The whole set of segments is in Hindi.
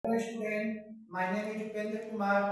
Hello student, my name is Upendra Kumar.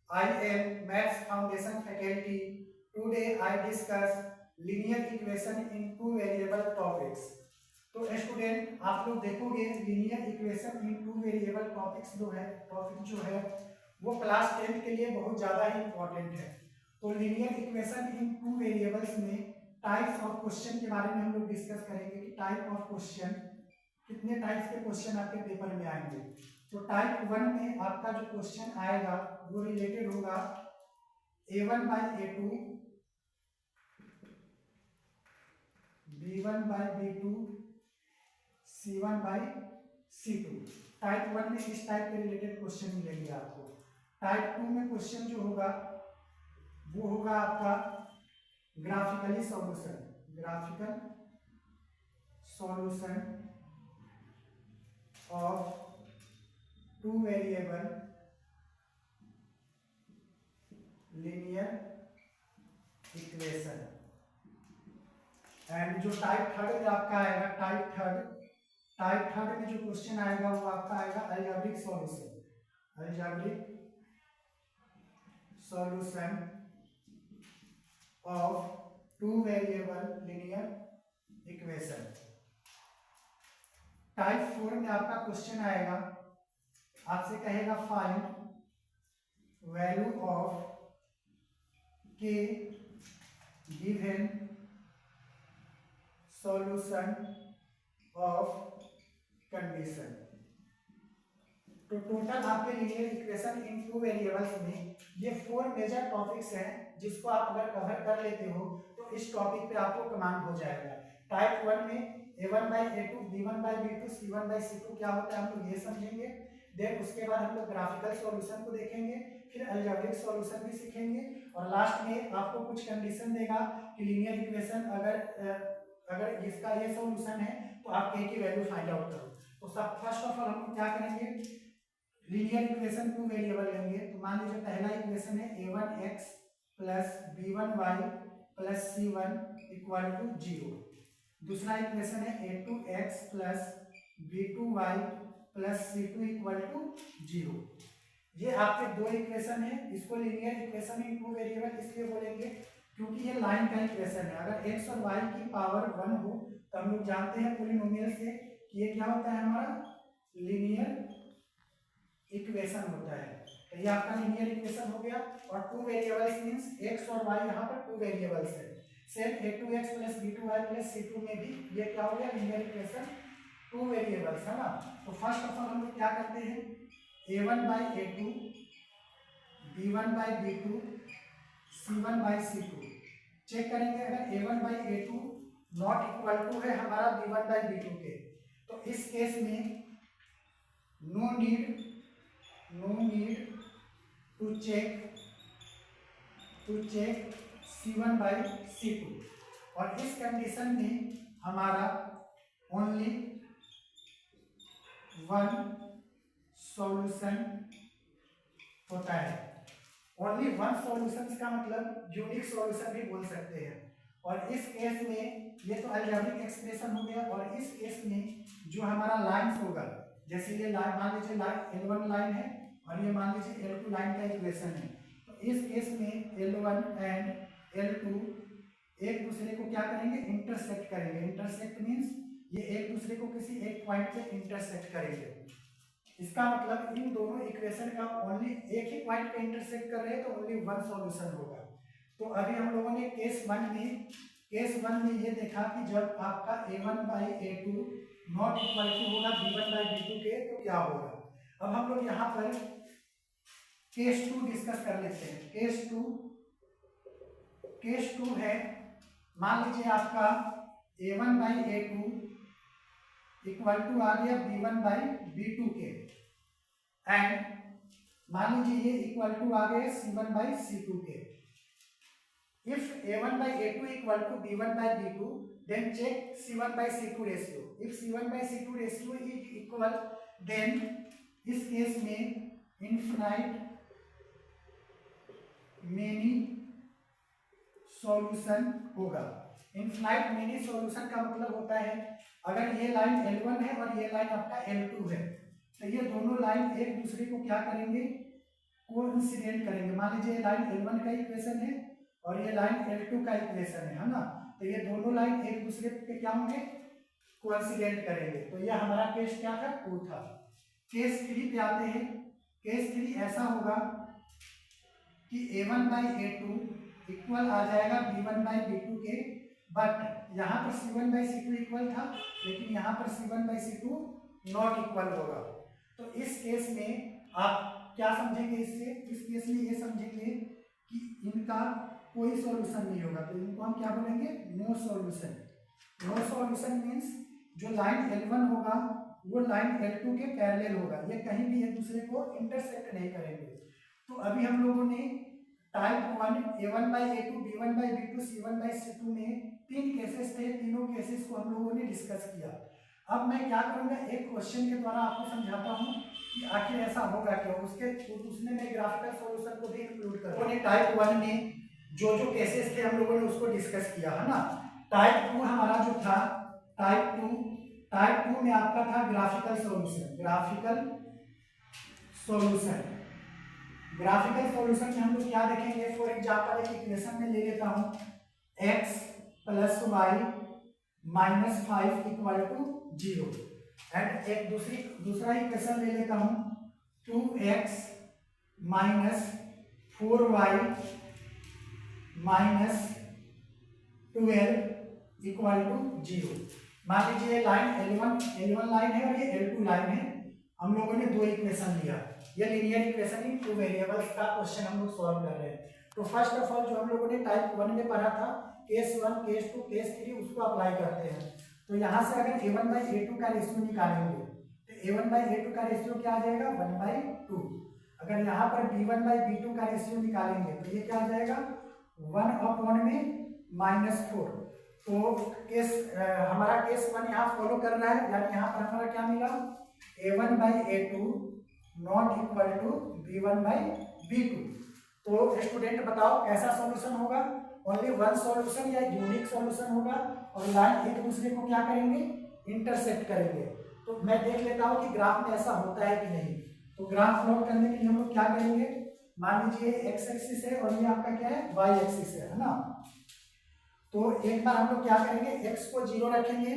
I am Maths Foundation faculty. Today I discuss linear equation in two variable topics. तो स्टूडेंट आप लोग देखोगे linear equation in two variable topic जो है वो क्लास 10 के लिए बहुत ज़्यादा ही इम्पोर्टेंट है। तो linear equation in two variables में टाइप्स ऑफ क्वेश्चन के बारे में हम लोग डिस्कस करेंगे कि टाइप ऑफ क्वेश्चन कितने टाइप्स के क्वेश्चन आपके पेपर में आएंगे। तो टाइप 1 में आपका जो क्वेश्चन आएगा वो रिलेटेड होगा a1 by a2, b1 by b2, c1 by c2। Type 1 में इस टाइप के रिलेटेड क्वेश्चन मिलेंगे आपको। टाइप 2 में क्वेश्चन जो होगा वो होगा आपका graphical solution of two variable linear equation. And जो टाइप थर्ड में आपका आएगा टाइप थर्ड में जो क्वेश्चन आएगा वो आपका आएगा algebraic solution of two variable linear equation. Type 4 में आपका क्वेश्चन आएगा, आपसे कहेगा फाइंड वैल्यू ऑफ के गिवन सॉल्यूशन ऑफ कंडीशन। तो टोटल आपके linear equation in two variables में ये 4 मेजर टॉपिक्स हैं जिसको आप अगर कवर कर लेते हो तो इस टॉपिक पे आपको कमांड हो जाएगा। टाइप 1 में a1 by a2, b1 by b2, c1 by c2 क्या होता है हम लोग ये समझेंगे। देन उसके बाद हम लोग ग्राफिकल सॉल्यूशन को देखेंगे, फिर अलजेब्रिक सॉल्यूशन भी सीखेंगे और लास्ट में आपको कुछ कंडीशन देगा कि लीनियर इक्वेशन अगर इसका ये सॉल्यूशन है तो आप के की वैल्यू फाइंड आउट करो। तो सब फर्स्ट ऑफ ऑल हम क्या करेंगे, लीनियर इक्वेशन टू वेरिएबल लेंगे। तो मान लीजिए पहला इक्वेशन है a1x plus b1y plus c1 equal to 0। दूसरा इक्वेशन है a2x plus b2y plus c2 equal to 0। ये आपके दो इक्वेशन है। इसको linear equation in two variable इसलिए बोलेंगे क्योंकि ये लाइन का इक्वेशन है। अगर x और y की पावर 1 हो तो हम लोग जानते हैं पॉलिनोमियल से कि ये क्या होता है हमारा लीनियर इक्वेशन होता है। तो ये आपका लीनियर इक्वेशन हो गया और टू वेरिएबल्स मींस x और y यहाँ पर टू वेरिएबल्स है। Same a2x plus b2y plus c2 में भी ये क्या हो गया लीनियर इक्वेशन टू वेरिएबल्स है ना। तो फर्स्ट ऑफ ऑल हम लोग क्या करते हैं a1 by a2, b1 by b2, c1 by c2 check करेंगे। अगर a1 by a2 not equal to है हमारा b1 बाई b2 के तो इस केस में no need to check c1 by c2 और इस कंडीशन में हमारा ओनली वन सॉल्यूशन होता है। ओनली वन सॉल्यूशन का मतलब यूनिक सॉल्यूशन भी बोल सकते हैं। और इस केस में ये तो अलजेब्रिक एक्सप्रेशन हो गया और इस केस में जो हमारा लाइंस होगा, जैसे ये लाइन मान लीजिए लाइन L1 लाइन है और ये मान लीजिए L2 लाइन का इक्वेशन है। तो इस केस में L1 एंड L2 एक दूसरे को क्या करेंगे इंटरसेक्ट करेंगे। इंटरसेक्ट मींस ये एक दूसरे को किसी एक पॉइंट पे इंटरसेक्ट करेंगे। इसका मतलब इन दोनों इक्वेशन का ओनली एक ही पॉइंट पे इंटरसेक्ट कर रहे हैं तो ओनली वन सॉल्यूशन होगा। तो अभी हम लोगों ने केस वन में ये देखा कि जब आपका a1 by a2 not equal to होगा b1 बाई b2 के तो क्या होगा। अब हम लोग यहाँ पर केस 2 डिस्कस कर लेते हैं। केस 2 है, मान लीजिए आपका a1 by a2 equal to आ गया b1 बाई b2 के एंड मान लीजिए ये इक्वल टू आ गए c1 बाई c2 के। If a1 by a2 equal to b1 by b2, then check c1 by c2 ratio. If c1 by c2 ratio is equal, then इस केस में infinite many solution होगा। इनफाइनाइट मेनी सॉल्यूशन का मतलब होता है अगर ये लाइन L1 है और ये लाइन आपका L2 है तो ये दोनों लाइन एक दूसरे को क्या करेंगे, कोइंसिडेंट करेंगे। मान लीजिए लाइन L1 का इक्वेशन है और ये लाइन L2 का इक्वेशन है ना, तो ये दोनों लाइन एक दूसरे पे क्या होंगे, कोइंसिडेंट करेंगे। तो ये हमारा केस क्या था, 2 था। केस 3 पे आते हैं। केस 3 ऐसा होगा कि A1/A2 इक्वल आ जाएगा B1/B2 के, बट यहाँ पर C1/C2 इक्वल था, लेकिन यहाँ पर C1/C2 नॉट इक्वल होगा। तो इस केस में आप क्या समझेंगे, इससे इस केस में ये समझेंगे कि इनका कोई सॉल्यूशन नहीं होगा। तो इनको हम क्या बोलेंगे, no solution. No solution means जो लाइन L1 होगा वो लाइन L2 के पैरेलल होगा, ये कहीं भी एक दूसरे को इंटरसेक्ट नहीं करेंगे। तो अभी हम लोगों ने टाइप 1 A1/A2 B1/B2 C1/C2 में 3 केसेस थे, तीनों केसेस को हम लोगों ने डिस्कस किया। अब मैं क्या करूंगा, एक क्वेश्चन के द्वारा आपको समझाता हूँ कि आखिर ऐसा होगा क्यों। उसमें मैं ग्राफिकल सॉल्यूशन को भी इंक्लूड करूंगा। टाइप 1 में जो जो केसेस थे हम लोगों ने उसको डिस्कस किया है ना। टाइप 2 हमारा जो था, टाइप 2 में आपका था ग्राफिकल सॉल्यूशन। ग्राफिकल सॉल्यूशन में हम लोग क्या देखेंगे, फॉर एग्जांपल एक इक्वेशन में ले लेता हूं x + y - 5 = 0 एंड एक दूसरा इक्वेशन ले लेता हूं 2x - 4y - 12 = 0। मान लीजिए लाइन L1 लाइन है और ये L2 लाइन है। हम लोगों ने दो इक्वेशन लिया, ये लीनियर इक्वेशन इन 2 वेरिएबल्स का क्वेश्चन हम लोग सॉल्व कर रहे हैं। तो फर्स्ट ऑफ ऑल जो हम लोगों ने टाइप 1 में पढ़ा था, केस 1, केस 2, केस 3, उसको अप्लाई करते हैं। तो यहाँ से अगर A1/A2 का रेशियो निकालेंगे तो A1/A2 का रेशियो क्या आ जाएगा, 1/2। अगर यहाँ पर B1/B2 का रेशियो निकालेंगे तो ये क्या आ जाएगा, 1/(-4). तो केस हमारा केस 1 यहाँ फॉलो कर रहा है, यानी यहाँ पर हमारा क्या मिला, A1/A2 not equal to B1/B2। तो स्टूडेंट बताओ कैसा सॉल्यूशन होगा, ओनली वन सॉल्यूशन या यूनिक सॉल्यूशन होगा, और लाइन एक दूसरे को क्या करेंगे, इंटरसेक्ट करेंगे। तो मैं देख लेता हूँ कि ग्राफ में ऐसा होता है कि नहीं। तो ग्राफ प्लॉट करने के लिए हम लोग क्या करेंगे, मान लीजिए एक्स एक्सिस है और ये आपका क्या है, वाई एक्सिस है ना। तो एक बार हम लोग क्या करेंगे, x को 0 रखेंगे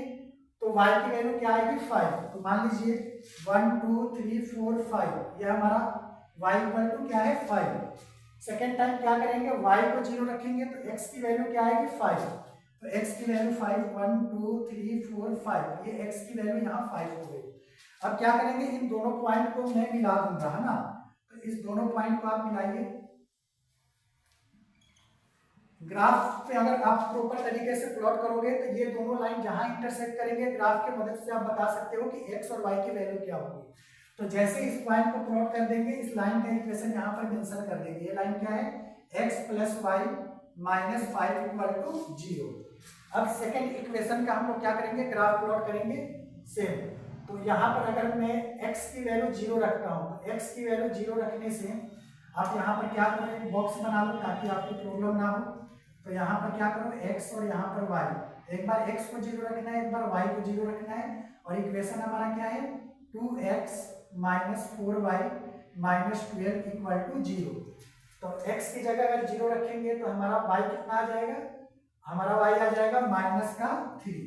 तो y की वैल्यू क्या आएगी, 5। तो मान लीजिए 1 2 3 4 5, ये हमारा y = क्या है, 5। सेकेंड टाइम क्या करेंगे, y को 0 रखेंगे तो x की वैल्यू क्या आएगी, 5। तो x की वैल्यू 5, 1 2 3 4 5, ये x की वैल्यू यहाँ 5 हो गई। अब क्या करेंगे, इन दोनों पॉइंट को मैं मिला दूंगा, है ना। तो इस दोनों पॉइंट को आप मिलाइए। ग्राफ पे अगर आप प्रॉपर तरीके से प्लॉट करोगे तो ये दोनों लाइन जहां इंटरसेक्ट करेंगे, ग्राफ के मदद से आप बता सकते हो कि x और y की वैल्यू क्या होगी। तो जैसे इस पॉइंट को प्लॉट कर देंगे, इस लाइन का इक्वेशन यहाँ पर मेंशन कर देंगे। ये लाइन क्या है, x + y - 5 = 0। अब सेकंड इक्वेशन का हम लोग क्या करेंगे, ग्राफ प्लॉट करेंगे सेम। तो यहाँ पर अगर मैं x की वैल्यू 0 रखता हूँ तो x की वैल्यू 0 रखने से आप यहाँ पर क्या करें, बॉक्स बना लो ताकि आपको प्रॉब्लम ना हो। तो यहाँ पर क्या करो, x और यहाँ पर y, एक बार x को 0 रखना है, एक बार y को 0 रखना है, और इक्वेशन हमारा क्या है, 2x - 4y - 12 = 0। तो x की जगह अगर 0 रखेंगे तो हमारा y कितना आ जाएगा, हमारा y आ जाएगा -3।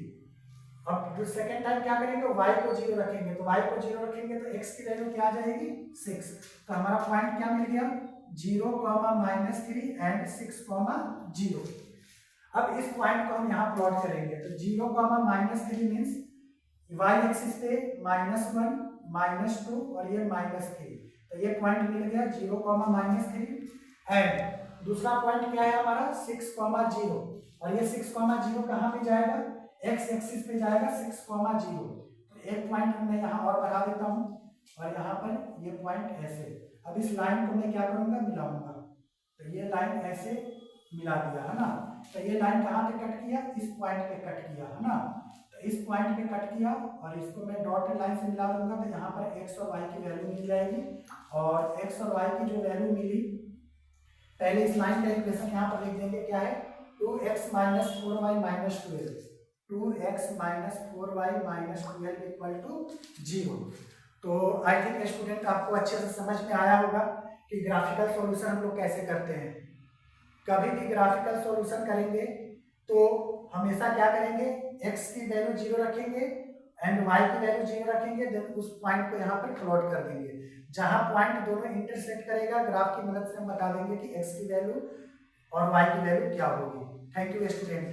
अब जो सेकेंड टाइम क्या करेंगे, y को 0 रखेंगे, तो y को 0 रखेंगे तो x की वैल्यू क्या आ जाएगी, 6। तो हमारा पॉइंट क्या मिल गया, 0, -3 एंड 6, 0। अब इस पॉइंट को हम यहाँ प्लॉट करेंगे। तो 0, -3 मीन्स y एक्सिस पे -1 -2 और ये -3, तो ये पॉइंट मिल गया 0, -3। एंड दूसरा पॉइंट क्या है हमारा, 6, 0, और ये 6, 0 कहाँ पे जाएगा, x एक्सिस पे जाएगा 6, 0। तो एक पॉइंट मैं यहाँ और बढ़ा देता हूँ और यहाँ पर ये पॉइंट ऐसे। अब इस लाइन को मैं क्या करूंगा, मिलाऊंगा। तो ये लाइन ऐसे मिला दिया, है ना। तो ये लाइन कहाँ पे कट किया, इस पॉइंट पे कट किया, है ना। तो इस पॉइंट पे कट किया और इसको मैं डॉटेड लाइन से मिला दूंगा। तो यहाँ पर x और y की वैल्यू मिल जाएगी, और x और y की जो वैल्यू मिली, पहले इस लाइन का इक्वेशन यहाँ पर लिख देंगे, क्या है, 2x - 4y - 12, 2x - 4y - 12 = 0। तो आई थिंक स्टूडेंट आपको अच्छे से समझ में आया होगा कि ग्राफिकल सॉल्यूशन हम लोग कैसे करते हैं। कभी भी ग्राफिकल सॉल्यूशन करेंगे तो हमेशा क्या करेंगे, x की वैल्यू 0 रखेंगे एंड y की वैल्यू 0 रखेंगे, देन उस पॉइंट को यहाँ पर प्लॉट कर देंगे। जहां पॉइंट दोनों इंटरसेक्ट करेगा, ग्राफ की मदद से हम बता देंगे कि x की वैल्यू और y की वैल्यू क्या होगी। Thank you student.